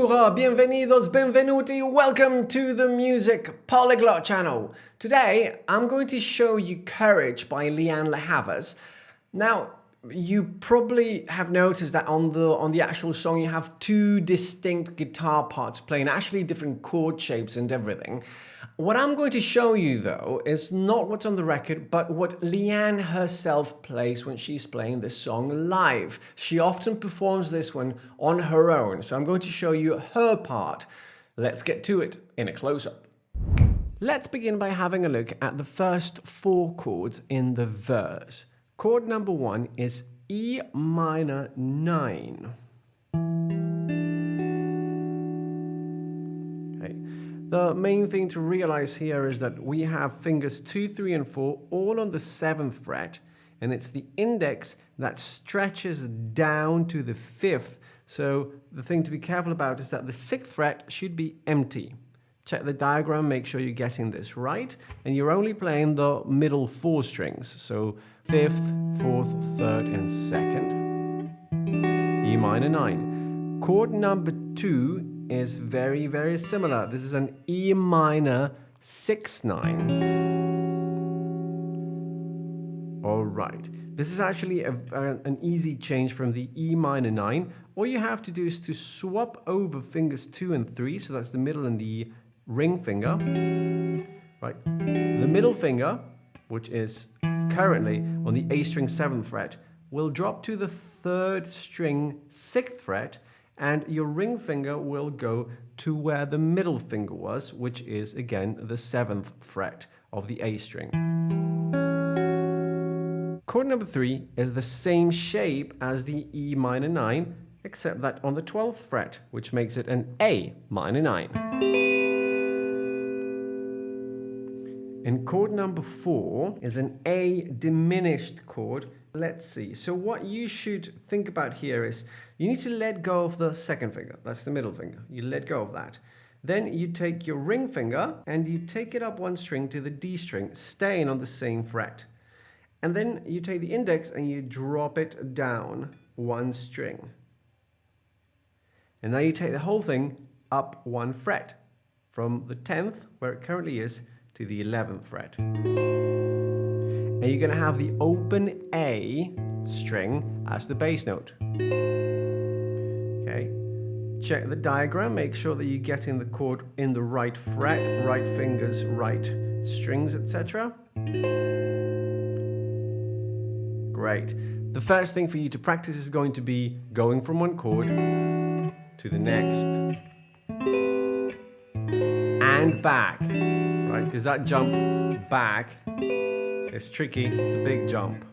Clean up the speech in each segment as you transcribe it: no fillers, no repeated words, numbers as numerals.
Bonjour, bienvenidos, benvenuti, welcome to the Music Polyglot channel. Today, I'm going to show you Courage by Lianne La Havas. Now, you probably have noticed that on the actual song you have two distinct guitar parts playing, actually different chord shapes and everything. What I'm going to show you though is not what's on the record, but what Lianne herself plays when she's playing this song live. She often performs this one on her own, so I'm going to show you her part. Let's get to it in a close-up. Let's begin by having a look at the first four chords in the verse. Chord number 1 is E minor 9. Okay. The main thing to realize here is that we have fingers 2, 3, and 4 all on the 7th fret, and it's the index that stretches down to the 5th. So the thing to be careful about is that the 6th fret should be empty. Check the diagram, make sure you're getting this right, and you're only playing the middle 4 strings. So 5th, 4th, 3rd, and 2nd. E minor 9. Chord number 2 is very, very similar. This is an E minor 6/9. All right. This is actually an easy change from the E minor 9. All you have to do is to swap over fingers 2 and 3, so that's the middle and the ring finger. Right. The middle finger, which is currently on the A string 7th fret, will drop to the 3rd string 6th fret, and your ring finger will go to where the middle finger was, which is again the 7th fret of the A string. Chord number 3 is the same shape as the E minor 9, except that on the 12th fret, which makes it an A minor 9. And chord number 4 is an A diminished chord. Let's see. So what you should think about here is you need to let go of the 2nd finger. That's the middle finger. You let go of that. Then you take your ring finger and you take it up 1 string to the D string, staying on the same fret. And then you take the index and you drop it down 1 string. And now you take the whole thing up 1 fret from the 10th, where it currently is, to the 11th fret. And you're going to have the open A string as the bass note. Okay. Check the diagram, make sure that you're getting the chord in the right fret, right fingers, right strings, etc. Great. The first thing for you to practice is going to be going from one chord to the next and back. Right, because that jump back is tricky. It's a big jump.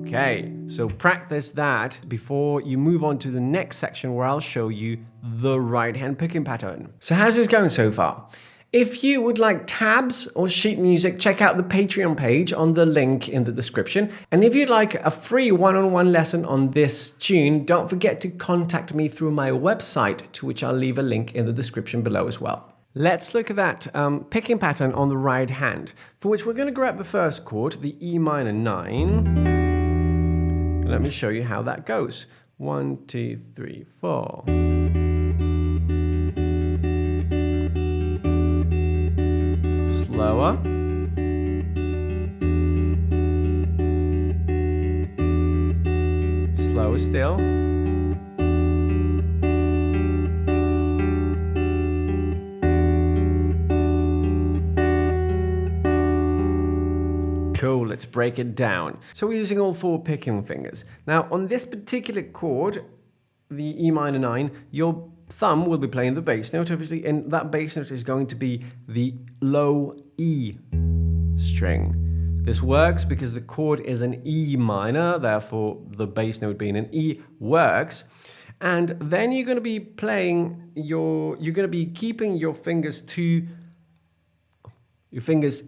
Okay, so practice that before you move on to the next section where I'll show you the right hand picking pattern. So how's this going so far? If you would like tabs or sheet music, check out the Patreon page on the link in the description. And if you'd like a free one-on-one lesson on this tune, don't forget to contact me through my website, to which I'll leave a link in the description below as well. Let's look at that picking pattern on the right hand, for which we're going to grab the first chord, the E minor 9. Let me show you how that goes. 1, 2, 3, 4. Slower. Slower still. Cool, let's break it down. So we're using all 4 picking fingers. Now on this particular chord, the E minor 9, your thumb will be playing the bass note, obviously, and that bass note is going to be the low E string. This works because the chord is an E minor, therefore the bass note being an E works. And then you're going to be playing you're going to be keeping your fingers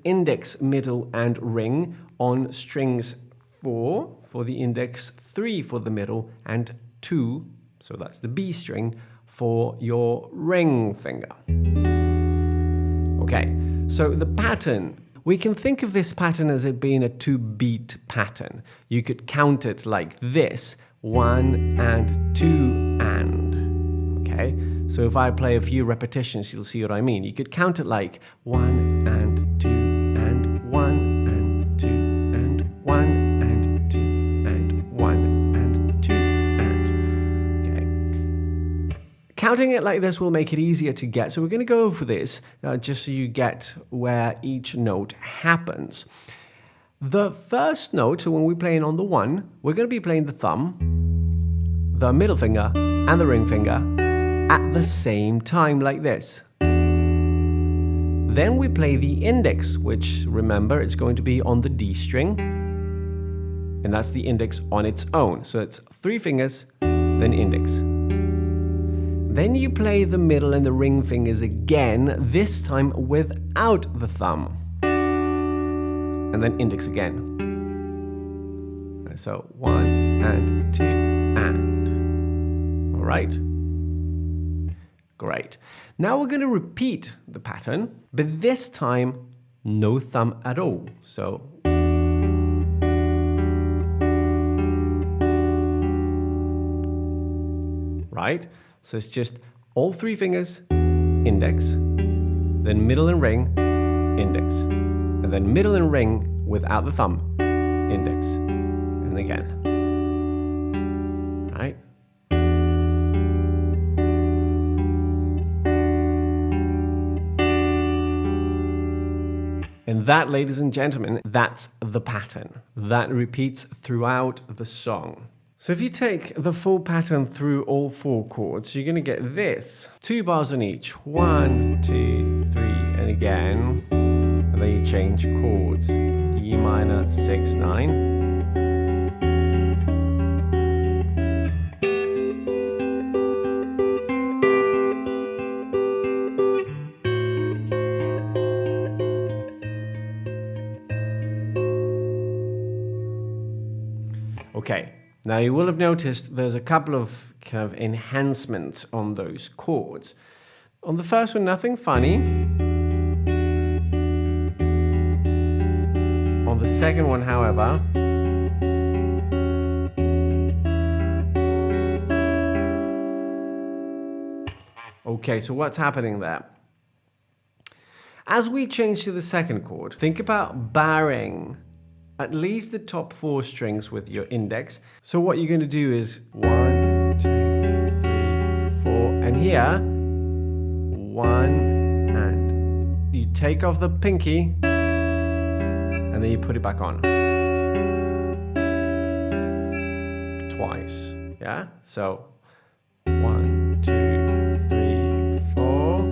index, middle, and ring on strings 4 for the index, 3 for the middle, and 2, so that's the B string, for your ring finger. Okay, so the pattern, we can think of this pattern as it being a 2-beat pattern. You could count it like this: 1 and 2 and. Okay, so if I play a few repetitions, you'll see what I mean. You could count it like 1 and 2 and 1 and 2 and 1 and 2 and 1 and 2 and. Okay. Counting it like this will make it easier to get. So we're going to go over this just so you get where each note happens. The first note, so when we're playing on the 1, we're going to be playing the thumb, the middle finger, and the ring finger at the same time like this. Then we play the index, which, remember, it's going to be on the D string, and that's the index on its own. So it's 3 fingers, then index. Then you play the middle and the ring fingers again, this time without the thumb. And then index again. So 1 and 2 and. All right? Great. Now we're going to repeat the pattern, but this time no thumb at all. So right? So it's just all 3 fingers, index, then middle and ring, index. And then middle and ring without the thumb, index, and again, right? And that, ladies and gentlemen, that's the pattern. That repeats throughout the song. So if you take the full pattern through all 4 chords, you're going to get this. 2 bars on each. 1, 2, 3, and again. And then you change chords. E minor, 6, 9. Okay, now you will have noticed there's a couple of kind of enhancements on those chords. On the first one, nothing funny. On the second one, however, okay, so what's happening there? As we change to the second chord, think about barring at least the top 4 strings with your index. So what you're going to do is 1, 2, 3, 4, and here 1, and you take off the pinky and then you put it back on twice. Yeah, so 1, 2, 3, 4.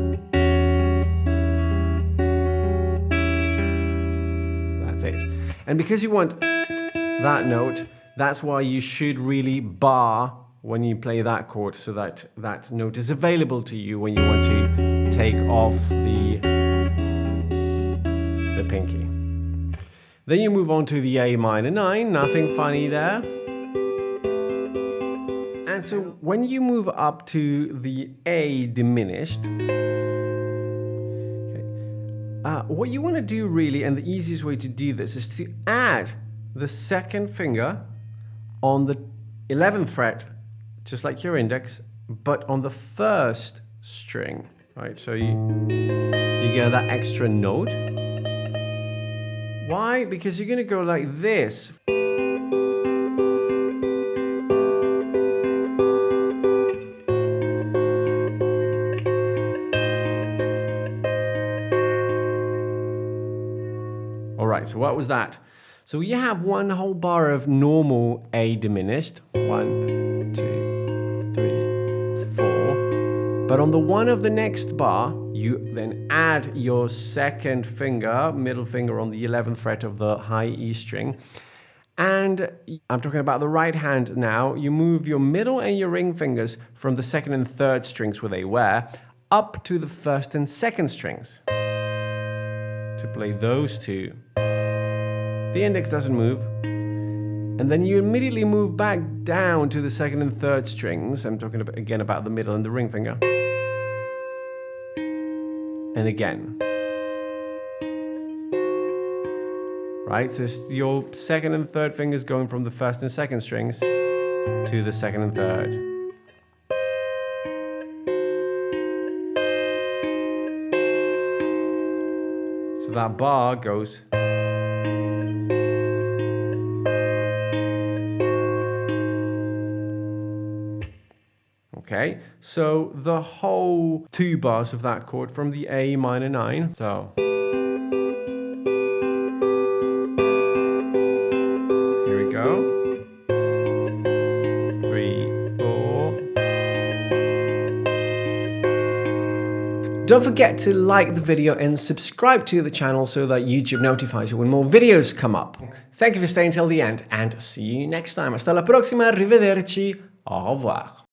That's it. And because you want that note, that's why you should really bar when you play that chord, so that that note is available to you when you want to take off the pinky. Then you move on to the A minor 9, nothing funny there. And so when you move up to the A diminished, what you want to do really, and the easiest way to do this, is to add the second finger on the 11th fret, just like your index, but on the first string, right? So you get that extra note. Why? Because you're going to go like this. All right, so what was that? So you have one whole bar of normal A diminished. 1, 2, 3, 4. But on the one of the next bar, you then add your second finger, middle finger on the 11th fret of the high E string. And I'm talking about the right hand now. You move your middle and your ring fingers from the second and third strings where they were up to the first and second strings to play those two. The index doesn't move. And then you immediately move back down to the second and third strings. I'm talking about, again about the middle and the ring finger. And again. Right, so your second and third fingers going from the first and second strings to the second and third. So that bar goes. Okay, so the whole 2 bars of that chord from the A minor 9. So here we go. 3, 4. Don't forget to like the video and subscribe to the channel so that YouTube notifies you when more videos come up. Thank you for staying till the end and see you next time. Hasta la próxima, arrivederci, au revoir.